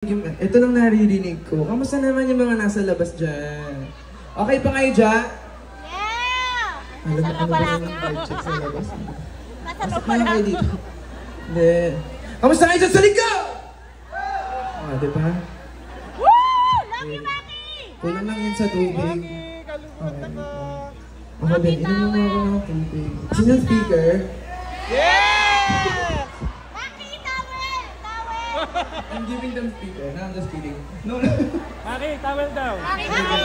Ito lang naririnig ko. Kamusta naman yung mga nasa labas dyan? Okay pa kayo dyan? Yeah! Alam Nasa loob lang ng vibe check sa labas? Nasa loob Pasok na lang. kayo dito. Hindi. Kamusta kayo dyan sa likod? Ah, di ba? Woo! Love you, Maki! Kulang lang yun sa tubig. Kalimutan ko. Ako din, inom mo ako ng tubig. Sino yung speaker? Yes! Maki, towel! Towel! I'm giving them speaker. No, I'm just kidding. No, no. Maki, towel daw. Maki, towel!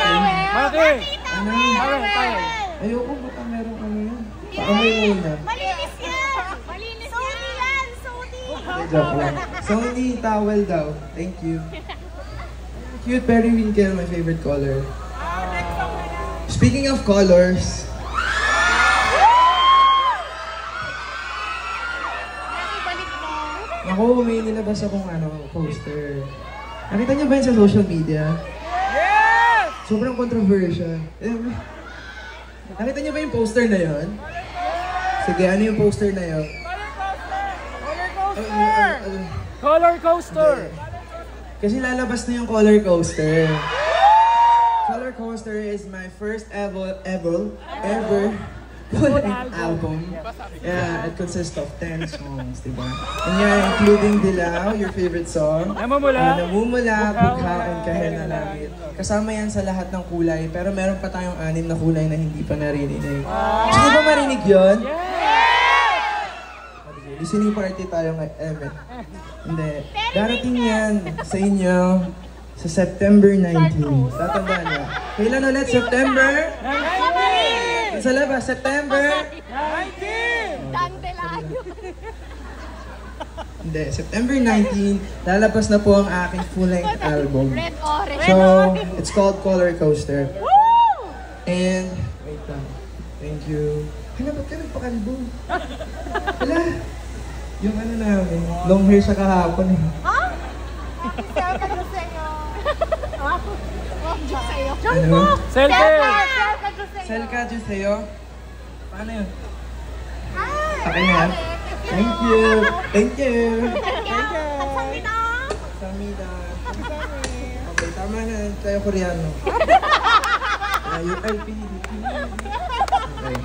Maki! Ano? Towel. Ayoko, baka meron ano yun. Paamoy muna. Malinis yan! Malinis Sony yan! Sony! Hindi, joke lang. Sony towel daw. Thank you. Cute periwinkle, my favorite color. Speaking of colors, Maki, balik mo. ako may nilabas akong poster. Nakita niyo ba yun sa social media? Yes! Sobrang controversial. Nakita niyo ba yung poster na yun? Sige, ano yung poster na yun? Color coaster! Kasi lalabas na yung color coaster. Color coaster is my first ever coloring album. Yeah, it consists of 10 songs, diba? And yeah, including Dilaw, your favorite song. Namumula. Namumula, Bughaw, and Kahel na Langit. Kasama yan sa lahat ng kulay, pero meron pa tayong 6 na kulay na hindi pa naririnig. Gusto ba marinig yun? Listening party tayo ngayon. Hindi. Darating yan sa inyo sa September 19. Tatandaan niyo. Kailan ulit? September? Sa labas, September? 19! Dandelayo. Hindi. September 19, lalabas na po ang aking full-length album. Red, orange. So, it's called Color Coaster. Woo! And, wait lang. Thank you. Hala, ba't ka nagpakalbo? Hala, yung ano namin, long hair sa kahapon eh. Ha? Selfie ko sa'yo. Ha? Joke sa'yo. Ano? Selfie! Selfie ko sa'yo. Selka dyan sa'yo? Paano yun? Hi! Sa akin yan? Thank you! Thank you! Kamsamida! Samida. Okay, tama na. Tayo Koreano. Ayun, ay, PDP. Okay.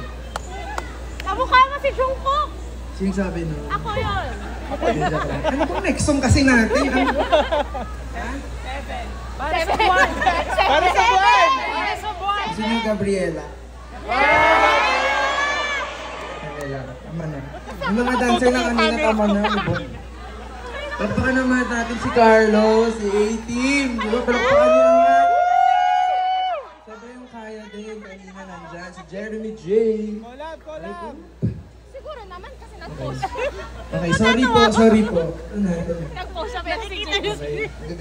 Kamukha mo si Jungkook! Sino sabi no? Ako yun! Hindi, joke lang. Ano pong next song kasi natin? Ano? Para sa buwan! Para sa buwan! Para sa buwan! Gusto niyo Gabriela? Okay lang. Tama na. Yung mga dancer na kanina, tama na. Palakpakan naman natin si Carlos, si A-Team. Di ba? Palakpakan niyo naman. Sabi yung kaya din. Kanina nandyan. Si Jeremy J. Collab! Siguro naman kasi nag-post. Okay, sorry po. Sorry po. Ano? Nag-post siya. Nakikita niyo Okay.